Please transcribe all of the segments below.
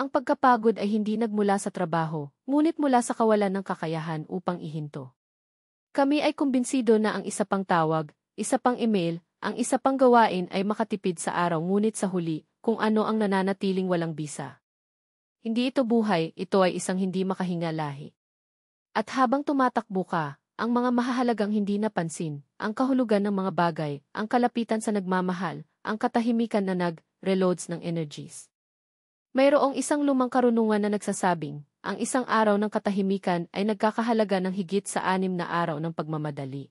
Ang pagkapagod ay hindi nagmula sa trabaho, ngunit mula sa kawalan ng kakayahan upang ihinto. Kami ay kumbinsido na ang isa pang tawag, isa pang email, ang isa pang gawain ay makatipid sa araw ngunit sa huli, kung ano ang nananatiling walang bisa. Hindi ito buhay, ito ay isang hindi makahinga lahi. At habang tumatakbo ka, ang mga mahahalagang hindi napansin, ang kahulugan ng mga bagay, ang kalapitan sa nagmamahal, ang katahimikan na nag-reloads ng energies. Mayroong isang lumang karunungan na nagsasabing, ang isang araw ng katahimikan ay nagkakahalaga ng higit sa 6 na araw ng pagmamadali.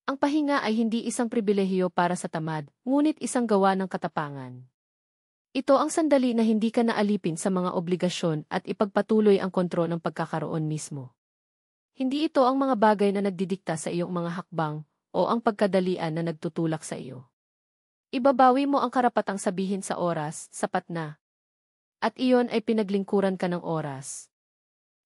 Ang pahinga ay hindi isang pribilehiyo para sa tamad, ngunit isang gawa ng katapangan. Ito ang sandali na hindi ka naalipin sa mga obligasyon at ipagpatuloy ang kontrol ng pagkakaroon mismo. Hindi ito ang mga bagay na nagdidikta sa iyong mga hakbang o ang pagkadalian na nagtutulak sa iyo. Ibabawi mo ang karapatang sabihin sa oras, sapat na. At iyon ay pinaglingkuran ka ng oras.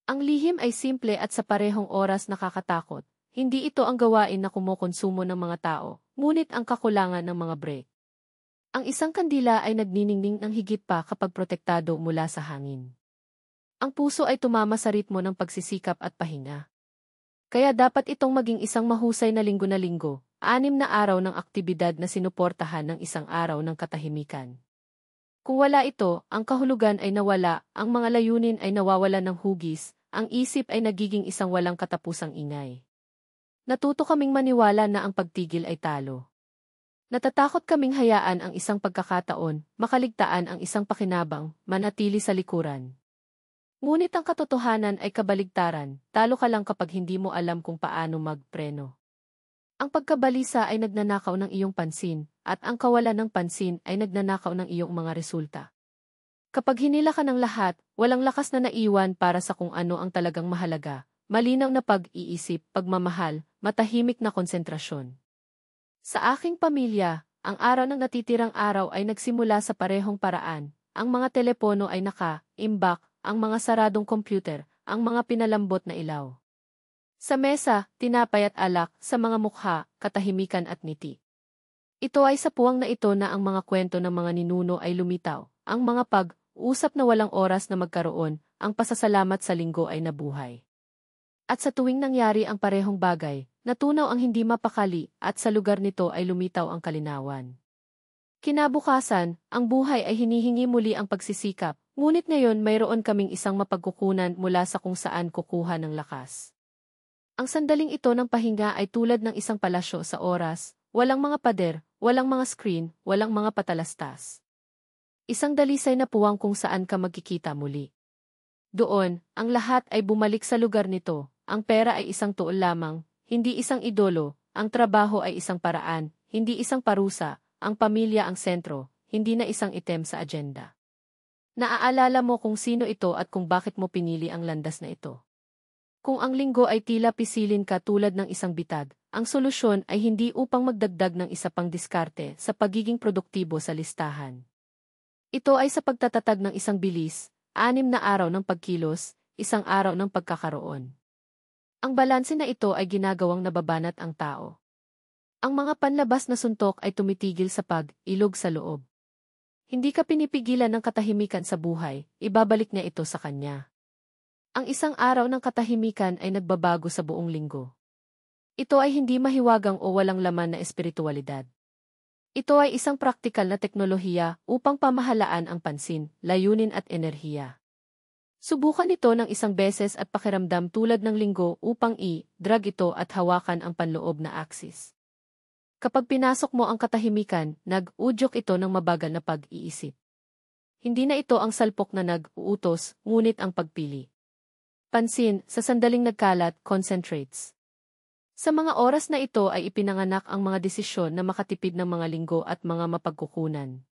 Ang lihim ay simple at sa parehong oras nakakatakot. Hindi ito ang gawain na kumukonsumo ng mga tao, ngunit ang kakulangan ng mga break. Ang isang kandila ay nagniningning ng higit pa kapag protektado mula sa hangin. Ang puso ay tumama sa ritmo ng pagsisikap at pahinga. Kaya dapat itong maging isang mahusay na linggo, 6 na araw ng aktibidad na sinuportahan ng isang araw ng katahimikan. Kung wala ito, ang kahulugan ay nawala, ang mga layunin ay nawawalan ng hugis, ang isip ay nagiging isang walang katapusang ingay. Natuto kaming maniwala na ang pagtigil ay talo. Natatakot kaming hayaan ang isang pagkakataon, makaligtaan ang isang pakinabang, manatili sa likuran. Ngunit ang katotohanan ay kabaligtaran, talo ka lang kapag hindi mo alam kung paano magpreno. Ang pagkabalisa ay nagnanakaw ng iyong pansin, at ang kawalan ng pansin ay nagnanakaw ng iyong mga resulta. Kapag hinila ka ng lahat, walang lakas na naiwan para sa kung ano ang talagang mahalaga, malinaw na pag-iisip, pagmamahal, matahimik na konsentrasyon. Sa aking pamilya, ang araw ng natitirang araw ay nagsimula sa parehong paraan, ang mga telepono ay naka-imbak, ang mga saradong computer, ang mga pinalambot na ilaw. Sa mesa, tinapay at alak, sa mga mukha, katahimikan at ngiti. Ito ay sa puwang na ito na ang mga kwento ng mga ninuno ay lumitaw, ang mga pag-usap na walang oras na magkaroon, ang pasasalamat sa linggo ay nabuhay. At sa tuwing nangyari ang parehong bagay, natunaw ang hindi mapakali at sa lugar nito ay lumitaw ang kalinawan. Kinabukasan, ang buhay ay hinihingi muli ang pagsisikap, ngunit ngayon mayroon kaming isang mapagkukunan mula sa kung saan kukuha ng lakas. Ang sandaling ito ng pahinga ay tulad ng isang palasyo sa oras, walang mga pader, walang mga screen, walang mga patalastas. Isang dalisay na puwang kung saan ka magkikita muli. Doon, ang lahat ay bumalik sa lugar nito, ang pera ay isang tuol lamang, hindi isang idolo, ang trabaho ay isang paraan, hindi isang parusa, ang pamilya ang sentro, hindi na isang item sa agenda. Naaalala mo kung sino ito at kung bakit mo pinili ang landas na ito. Kung ang linggo ay tila pisilin ka tulad ng isang bitag, ang solusyon ay hindi upang magdagdag ng isa pang diskarte sa pagiging produktibo sa listahan. Ito ay sa pagtatatag ng isang bilis, 6 na araw ng pagkilos, isang araw ng pagkakaroon. Ang balanse na ito ay ginagawang nababanat ang tao. Ang mga panlabas na suntok ay tumitigil sa pag-ilog sa loob. Hindi ka pinipigilan ng katahimikan sa buhay, ibabalik niya ito sa kanya. Ang isang araw ng katahimikan ay nagbabago sa buong linggo. Ito ay hindi mahiwagang o walang laman na espiritualidad. Ito ay isang praktikal na teknolohiya upang pamahalaan ang pansin, layunin at enerhiya. Subukan ito ng isang beses at pakiramdam tulad ng linggo upang i-drag ito at hawakan ang panloob na axis. Kapag pinasok mo ang katahimikan, nag-udyok ito ng mabagal na pag-iisip. Hindi na ito ang salpok na nag-uutos, ngunit ang pagpili. Pansin, sa sandaling nagkalat, concentrates. Sa mga oras na ito ay ipinanganak ang mga desisyon na makatipid ng mga linggo at mga mapagkukunan.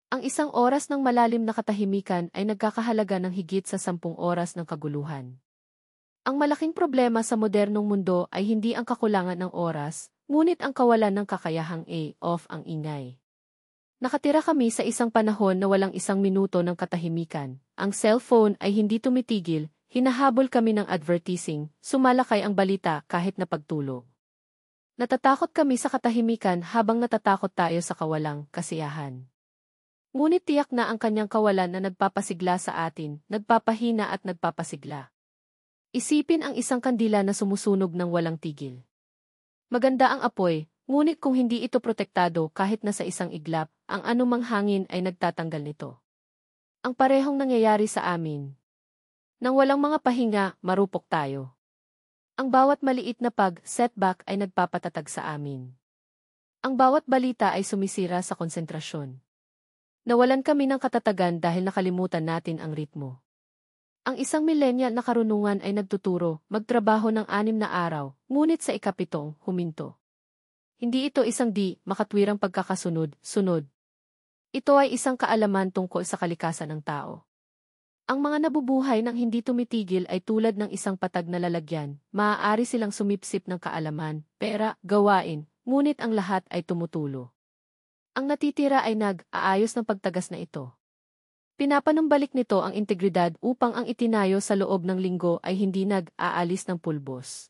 Ang isang oras ng malalim na katahimikan ay nagkakahalaga ng higit sa 10 oras ng kaguluhan. Ang malaking problema sa modernong mundo ay hindi ang kakulangan ng oras, ngunit ang kawalan ng kakayahang off ang ingay. Nakatira kami sa isang panahon na walang isang minuto ng katahimikan. Ang cellphone ay hindi tumitigil, hinahabol kami ng advertising, sumalakay ang balita kahit na pagtulog. Natatakot kami sa katahimikan habang natatakot tayo sa kawalang kasiyahan. Ngunit tiyak na ang kanyang kawalan na nagpapasigla sa atin, nagpapahina at nagpapasigla. Isipin ang isang kandila na sumusunog ng walang tigil. Maganda ang apoy, ngunit kung hindi ito protektado kahit na sa isang iglap, ang anumang hangin ay nagtatanggal nito. Ang parehong nangyayari sa amin. Nang walang mga pahinga, marupok tayo. Ang bawat maliit na setback ay nagpapatatag sa amin. Ang bawat balita ay sumisira sa konsentrasyon. Nawalan kami ng katatagan dahil nakalimutan natin ang ritmo. Ang isang millennial na karunungan ay nagtuturo, magtrabaho ng 6 na araw, ngunit sa ikapitong, huminto. Hindi ito isang makatwirang pagkakasunod-sunod. Ito ay isang kaalaman tungkol sa kalikasan ng tao. Ang mga nabubuhay ng hindi tumitigil ay tulad ng isang patag na lalagyan, maaari silang sumipsip ng kaalaman, pera, gawain, ngunit ang lahat ay tumutulo. Ang natitira ay nag-aayos ng pagtagas na ito. Pinapanumbalik nito ang integridad upang ang itinayo sa loob ng linggo ay hindi nag-aalis ng pulbos.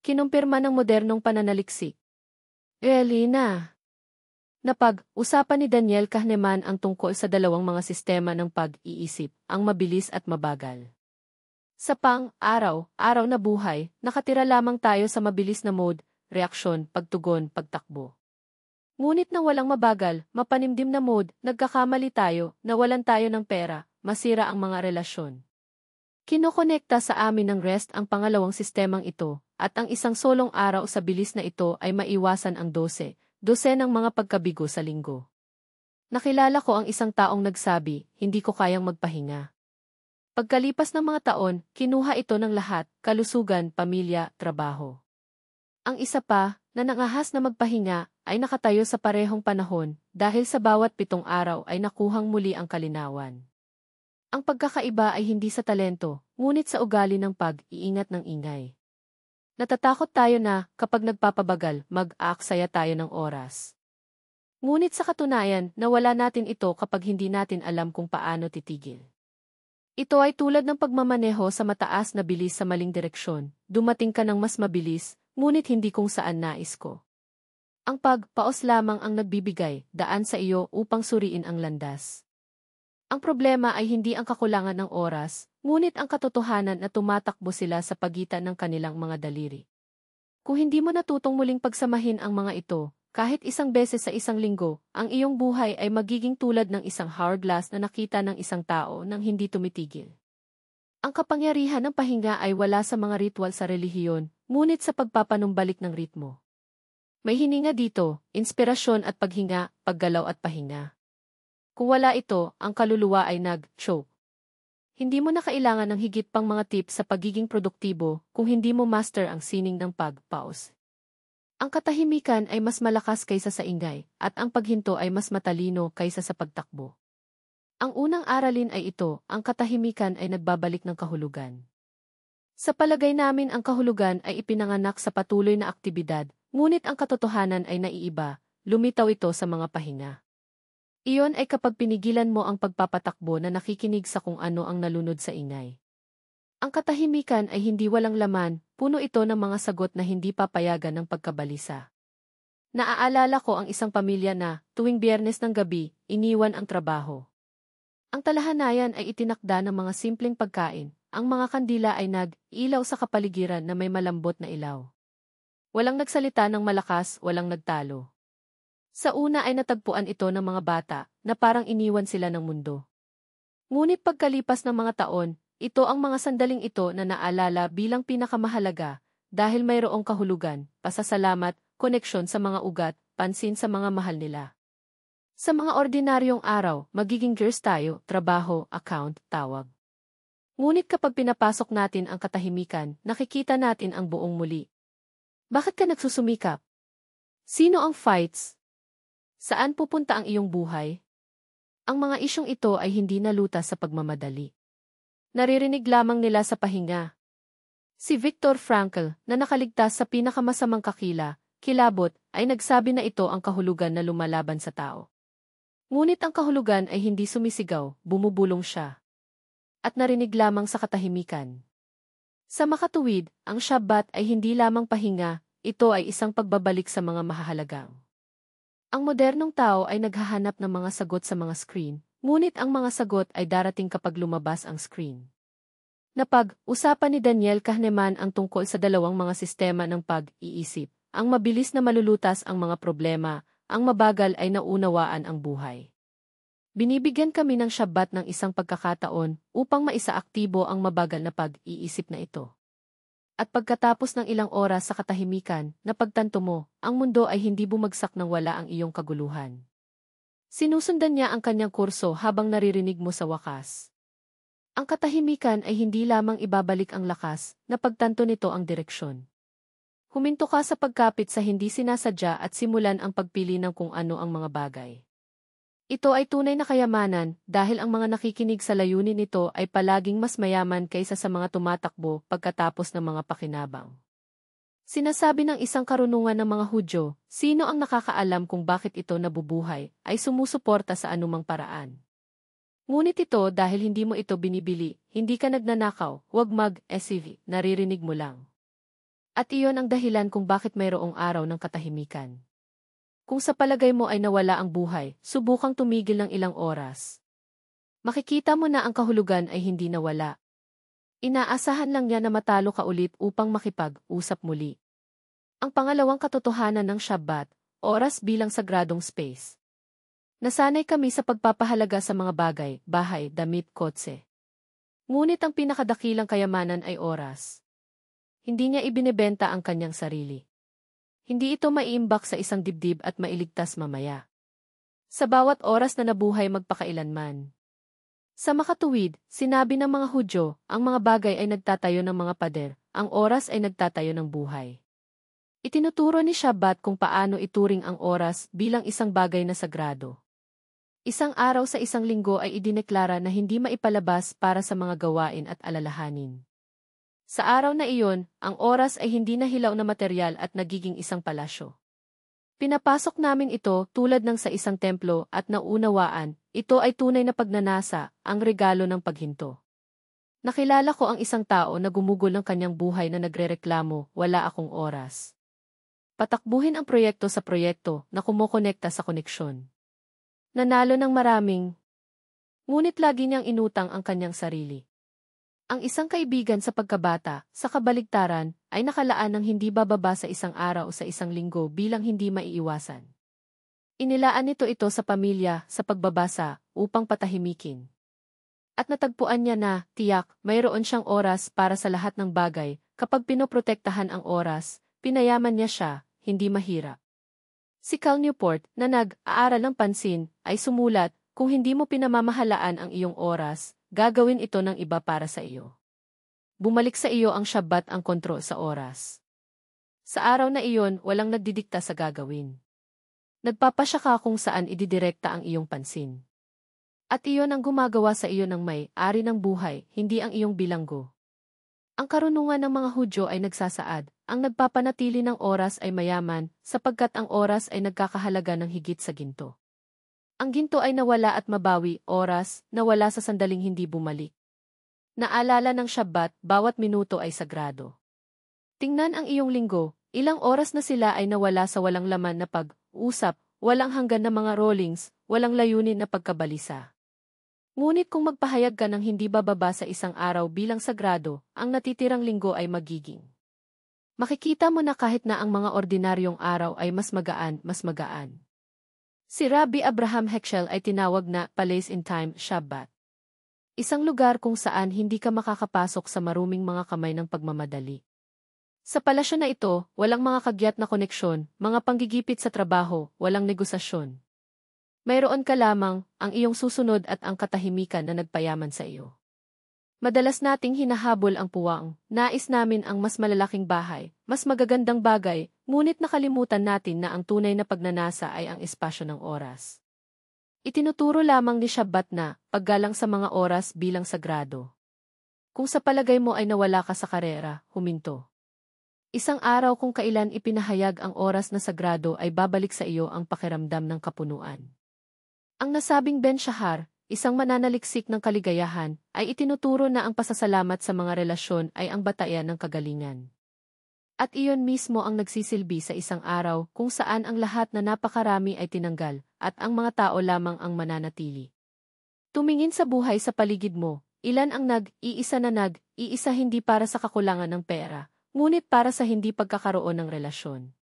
Kinumpirma ng modernong pananaliksik. Elena. Napag-usapan ni Daniel Kahneman ang tungkol sa dalawang mga sistema ng pag-iisip, ang mabilis at mabagal. Sa pang-araw-araw na buhay, nakatira lamang tayo sa mabilis na mode, reaksyon, pagtugon, pagtakbo. Ngunit nang walang mabagal, mapanimdim na mode, nagkakamali tayo, nawalan tayo ng pera, masira ang mga relasyon. Kinokonekta sa amin ng rest ang pangalawang sistemang ito, at ang isang solong araw sa bilis na ito ay maiwasan ang 12 ng mga pagkabigo sa linggo. Nakilala ko ang isang taong nagsabi, hindi ko kayang magpahinga. Pagkalipas ng mga taon, kinuha ito ng lahat, kalusugan, pamilya, trabaho. Ang isa pa, na nangahas na magpahinga, ay nakatayo sa parehong panahon, dahil sa bawat 7 araw ay nakuhang muli ang kalinawan. Ang pagkakaiba ay hindi sa talento, ngunit sa ugali ng pag-iingat ng ingay. Natatakot tayo na, kapag nagpapabagal, mag-aaksaya tayo ng oras. Ngunit sa katunayan, nawala natin ito kapag hindi natin alam kung paano titigil. Ito ay tulad ng pagmamaneho sa mataas na bilis sa maling direksyon, dumating ka ng mas mabilis, ngunit hindi kung saan nais ko. Ang pagpaos lamang ang nagbibigay, daan sa iyo upang suriin ang landas. Ang problema ay hindi ang kakulangan ng oras, ngunit ang katotohanan na tumatakbo sila sa pagitan ng kanilang mga daliri. Kung hindi mo natutong muling pagsamahin ang mga ito, kahit isang beses sa isang linggo, ang iyong buhay ay magiging tulad ng isang hourglass na nakita ng isang tao nang hindi tumitigil. Ang kapangyarihan ng pahinga ay wala sa mga ritual sa relihiyon, ngunit sa pagpapanumbalik ng ritmo. May hininga dito, inspirasyon at paghinga, paggalaw at pahinga. Kung wala ito, ang kaluluwa ay nag-choke. Hindi mo na kailangan ng higit pang mga tips sa pagiging produktibo kung hindi mo master ang sining ng pag-pause. Ang katahimikan ay mas malakas kaysa sa ingay, at ang paghinto ay mas matalino kaysa sa pagtakbo. Ang unang aralin ay ito, ang katahimikan ay nagbabalik ng kahulugan. Sa palagay namin ang kahulugan ay ipinanganak sa patuloy na aktibidad, ngunit ang katotohanan ay naiiba, lumitaw ito sa mga pahinga. Iyon ay kapag pinigilan mo ang pagpapatakbo na nakikinig sa kung ano ang nalunod sa ingay. Ang katahimikan ay hindi walang laman, puno ito ng mga sagot na hindi papayagan ng pagkabalisa. Naaalala ko ang isang pamilya na, tuwing Biyernes ng gabi, iniwan ang trabaho. Ang talahanayan ay itinakda ng mga simpleng pagkain, ang mga kandila ay nag-ilaw sa kapaligiran na may malambot na ilaw. Walang nagsalita ng malakas, walang nagtalo. Sa una ay natagpuan ito ng mga bata, na parang iniwan sila ng mundo. Ngunit pagkalipas ng mga taon, ito ang mga sandaling ito na naalala bilang pinakamahalaga, dahil mayroong kahulugan, pasasalamat, koneksyon sa mga ugat, pansin sa mga mahal nila. Sa mga ordinaryong araw, magiging gears tayo, trabaho, account, tawag. Ngunit kapag pinapasok natin ang katahimikan, nakikita natin ang buong muli. Bakit ka nagsusumikap? Sino ang fights? Saan pupunta ang iyong buhay? Ang mga isyong ito ay hindi nalutas sa pagmamadali. Naririnig lamang nila sa pahinga. Si Viktor Frankl, na nakaligtas sa pinakamasamang kilabot, ay nagsabi na ito ang kahulugan na lumalaban sa tao. Ngunit ang kahulugan ay hindi sumisigaw, bumubulong siya. At narinig lamang sa katahimikan. Sa makatuwid, ang Shabbat ay hindi lamang pahinga, ito ay isang pagbabalik sa mga mahahalagang Ang modernong tao ay naghahanap ng mga sagot sa mga screen, ngunit ang mga sagot ay darating kapag lumabas ang screen. Napag-usapan ni Daniel Kahneman ang tungkol sa dalawang mga sistema ng pag-iisip. Ang mabilis na malulutas ang mga problema, ang mabagal ay naunawaan ang buhay. Binibigyan kami ng Shabbat ng isang pagkakataon upang maisaaktibo ang mabagal na pag-iisip na ito. At pagkatapos ng ilang oras sa katahimikan, napagtanto mo, ang mundo ay hindi bumagsak nang wala ang iyong kaguluhan. Sinusundan niya ang kanyang kurso habang naririnig mo sa wakas. Ang katahimikan ay hindi lamang ibabalik ang lakas, napagtanto nito ang direksyon. Huminto ka sa pagkapit sa hindi sinasadya at simulan ang pagpili ng kung ano ang mga bagay. Ito ay tunay na kayamanan dahil ang mga nakikinig sa layunin nito ay palaging mas mayaman kaysa sa mga tumatakbo pagkatapos ng mga pakinabang. Sinasabi ng isang karunungan ng mga Hudyo, sino ang nakakaalam kung bakit ito nabubuhay, ay sumusuporta sa anumang paraan. Ngunit ito dahil hindi mo ito binibili, hindi ka nagnanakaw, huwag mag-SCV, naririnig mo lang. At iyon ang dahilan kung bakit mayroong araw ng katahimikan. Kung sa palagay mo ay nawala ang buhay, subukang tumigil ng ilang oras. Makikita mo na ang kahulugan ay hindi nawala. Inaasahan lang niya na matalo ka ulit upang makipag-usap muli. Ang pangalawang katotohanan ng Shabbat, oras bilang sagradong space. Nasanay kami sa pagpapahalaga sa mga bagay, bahay, damit, kotse. Ngunit ang pinakadakilang kayamanan ay oras. Hindi niya ibinebenta ang kanyang sarili. Hindi ito maiimbak sa isang dibdib at mailigtas mamaya. Sa bawat oras na nabuhay magpakailanman. Sa makatuwid, sinabi ng mga Hudyo, ang mga bagay ay nagtatayo ng mga pader, ang oras ay nagtatayo ng buhay. Itinuturo ni Shabbat kung paano ituring ang oras bilang isang bagay na sagrado. Isang araw sa isang linggo ay idineklara na hindi maipalabas para sa mga gawain at alalahanin. Sa araw na iyon, ang oras ay hindi na hilaw na materyal at nagiging isang palasyo. Pinapasok namin ito tulad ng sa isang templo at naunawaan, ito ay tunay na pagnanasa, ang regalo ng paghinto. Nakilala ko ang isang tao na gumugol ng kanyang buhay na nagrereklamo, wala akong oras. Patakbuhin ang proyekto sa proyekto na kumokonekta sa koneksyon. Nanalo ng maraming, ngunit lagi niyang inutang ang kanyang sarili. Ang isang kaibigan sa pagkabata, sa kabaligtaran, ay nakalaan ng hindi bababa sa isang araw o sa isang linggo bilang hindi maiiwasan. Inilaan nito ito sa pamilya, sa pagbabasa, upang patahimikin. At natagpuan niya na, tiyak, mayroon siyang oras para sa lahat ng bagay, kapag pinoprotektahan ang oras, pinayaman niya siya, hindi mahirap. Si Cal Newport, na nag-aaral ng pansin, ay sumulat, kung hindi mo pinamamahalaan ang iyong oras, gagawin ito ng iba para sa iyo. Bumalik sa iyo ang Shabbat ang kontrol sa oras. Sa araw na iyon, walang nagdidikta sa gagawin. Nagpapasya ka kung saan ididirekta ang iyong pansin. At iyon ang gumagawa sa iyo ng may-ari ng buhay, hindi ang iyong bilanggo. Ang karunungan ng mga Hudyo ay nagsasaad, ang nagpapanatili ng oras ay mayaman, sapagkat ang oras ay nagkakahalaga ng higit sa ginto. Ang ginto ay nawala at mabawi, oras, nawala sa sandaling hindi bumalik. Naalala ng Shabbat, bawat minuto ay sagrado. Tingnan ang iyong linggo, ilang oras na sila ay nawala sa walang laman na pag-usap, walang hanggan na mga rollings, walang layunin na pagkabalisa. Ngunit kung magpahayag ka ng hindi bababa sa isang araw bilang sagrado, ang natitirang linggo ay magiging. Makikita mo na kahit na ang mga ordinaryong araw ay mas magaan, mas magaan. Si Rabbi Abraham Heschel ay tinawag na Place in Time, Shabbat. Isang lugar kung saan hindi ka makakapasok sa maruming mga kamay ng pagmamadali. Sa palasyo na ito, walang mga kagyat na koneksyon, mga panggigipit sa trabaho, walang negosasyon. Mayroon ka lamang, ang iyong susunod at ang katahimikan na nagpayaman sa iyo. Madalas nating hinahabol ang puwang, nais namin ang mas malalaking bahay, mas magagandang bagay, ngunit nakalimutan natin na ang tunay na pagnanasa ay ang espasyo ng oras. Itinuturo lamang ni Shabbat na, paggalang sa mga oras bilang sagrado. Kung sa palagay mo ay nawala ka sa karera, huminto. Isang araw kung kailan ipinahayag ang oras na sagrado ay babalik sa iyo ang pakiramdam ng kapunuan. Ang nasabing Ben Shahar, isang mananaliksik ng kaligayahan, ay itinuturo na ang pasasalamat sa mga relasyon ay ang batayan ng kagalingan. At iyon mismo ang nagsisilbi sa isang araw kung saan ang lahat na napakarami ay tinanggal at ang mga tao lamang ang mananatili. Tumingin sa buhay sa paligid mo, ilan ang nag-iisa na nag-iisa hindi para sa kakulangan ng pera, ngunit para sa hindi pagkakaroon ng relasyon.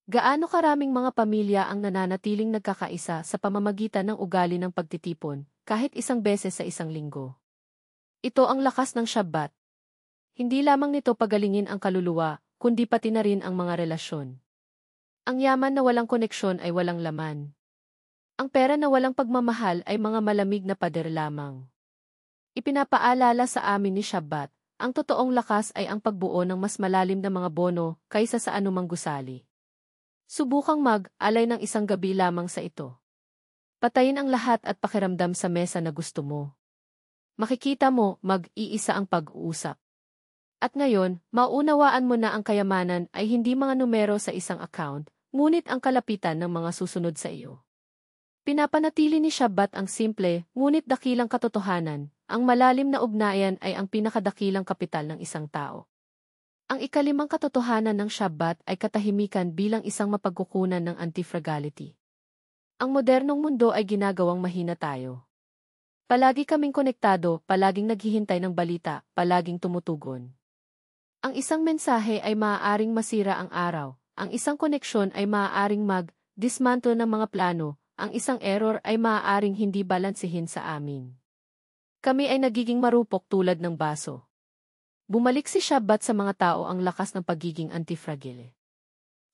Gaano karaming mga pamilya ang nananatiling nagkakaisa sa pamamagitan ng ugali ng pagtitipon, kahit isang beses sa isang linggo. Ito ang lakas ng Shabbat. Hindi lamang nito pagalingin ang kaluluwa, kundi pati na rin ang mga relasyon. Ang yaman na walang koneksyon ay walang laman. Ang pera na walang pagmamahal ay mga malamig na pader lamang. Ipinapaalala sa amin ni Shabbat, ang totoong lakas ay ang pagbuo ng mas malalim na mga bono kaysa sa anumang gusali. Subukang mag-alay ng isang gabi lamang sa ito. Patayin ang lahat at pakiramdam sa mesa na gusto mo. Makikita mo, mag-iisa ang pag-uusap. At ngayon, maunawaan mo na ang kayamanan ay hindi mga numero sa isang account, ngunit ang kalapitan ng mga susunod sa iyo. Pinapanatili ni Shabbat ang simple, ngunit dakilang katotohanan, ang malalim na ugnayan ay ang pinakadakilang kapital ng isang tao. Ang ikalimang katotohanan ng Shabbat ay katahimikan bilang isang mapagkukunan ng anti-fragility. Ang modernong mundo ay ginagawang mahina tayo. Palagi kaming konektado, palaging naghihintay ng balita, palaging tumutugon. Ang isang mensahe ay maaaring masira ang araw, ang isang koneksyon ay maaaring mag-dismantle ng mga plano, ang isang error ay maaaring hindi balansehin sa amin. Kami ay nagiging marupok tulad ng baso. Bumalik si Shabbat sa mga tao ang lakas ng pagiging antifragile.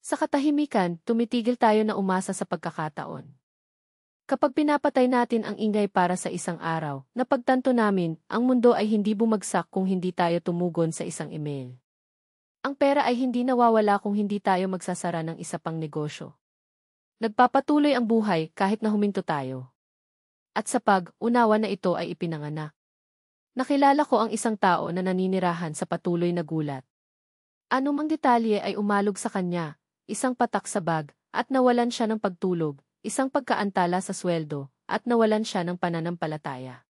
Sa katahimikan, tumitigil tayo na umasa sa pagkakataon. Kapag pinapatay natin ang ingay para sa isang araw, napagtanto namin, ang mundo ay hindi bumagsak kung hindi tayo tumugon sa isang email. Ang pera ay hindi nawawala kung hindi tayo magsasara ng isa pang negosyo. Nagpapatuloy ang buhay kahit na huminto tayo. At sa pag-unawa na ito ay ipinanganak. Nakilala ko ang isang tao na naninirahan sa patuloy na gulat. Anumang detalye ay umalog sa kanya, isang patak sa bag, at nawalan siya ng pagtulog, isang pagkaantala sa sweldo, at nawalan siya ng pananampalataya.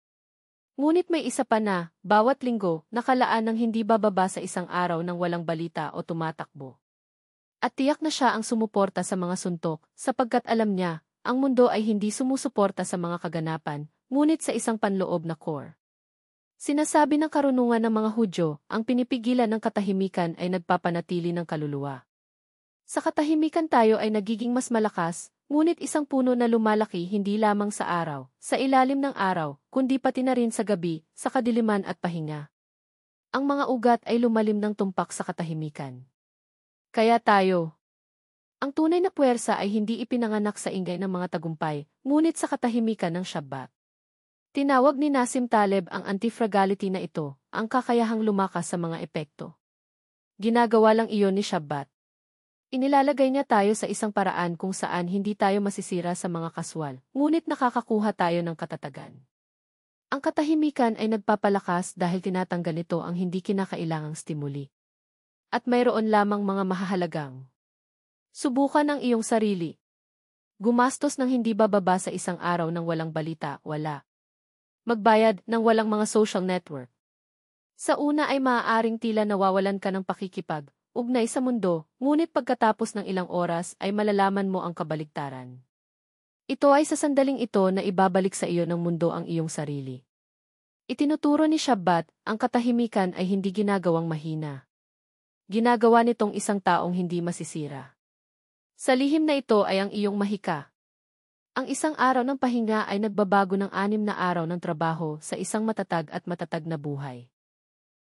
Ngunit may isa pa na, bawat linggo, nakalaan ng hindi bababa sa isang araw ng walang balita o tumatakbo. At tiyak na siya ang sumuporta sa mga suntok, sapagkat alam niya, ang mundo ay hindi sumusuporta sa mga kaganapan, ngunit sa isang panloob na core. Sinasabi ng karunungan ng mga Hudyo, ang pinipigilan ng katahimikan ay nagpapanatili ng kaluluwa. Sa katahimikan tayo ay nagiging mas malakas, ngunit isang puno na lumalaki hindi lamang sa araw, sa ilalim ng araw, kundi pati na rin sa gabi, sa kadiliman at pahinga. Ang mga ugat ay lumalim ng tumpak sa katahimikan. Kaya tayo, ang tunay na puwersa ay hindi ipinanganak sa ingay ng mga tagumpay, ngunit sa katahimikan ng Shabbat. Tinawag ni Nassim Taleb ang anti-fragility na ito, ang kakayahang lumakas sa mga epekto. Ginagawa lang iyon ni Shabbat. Inilalagay niya tayo sa isang paraan kung saan hindi tayo masisira sa mga kaswal, ngunit nakakakuha tayo ng katatagan. Ang katahimikan ay nagpapalakas dahil tinatanggal nito ang hindi kinakailangang stimuli. At mayroon lamang mga mahahalagang. Subukan ang iyong sarili. Gumastos ng hindi bababa sa isang araw ng walang balita, wala. Magbayad ng walang mga social network. Sa una ay maaaring tila nawawalan ka ng pakikipag-ugnay sa mundo, ngunit pagkatapos ng ilang oras ay malalaman mo ang kabaligtaran. Ito ay sa sandaling ito na ibabalik sa iyo ng mundo ang iyong sarili. Itinuturo ni Shabbat, ang katahimikan ay hindi ginagawang mahina. Ginagawa nitong isang taong hindi masisira. Sa lihim na ito ay ang iyong mahika. Ang isang araw ng pahinga ay nagbabago ng 6 na araw ng trabaho sa isang matatag at matatag na buhay.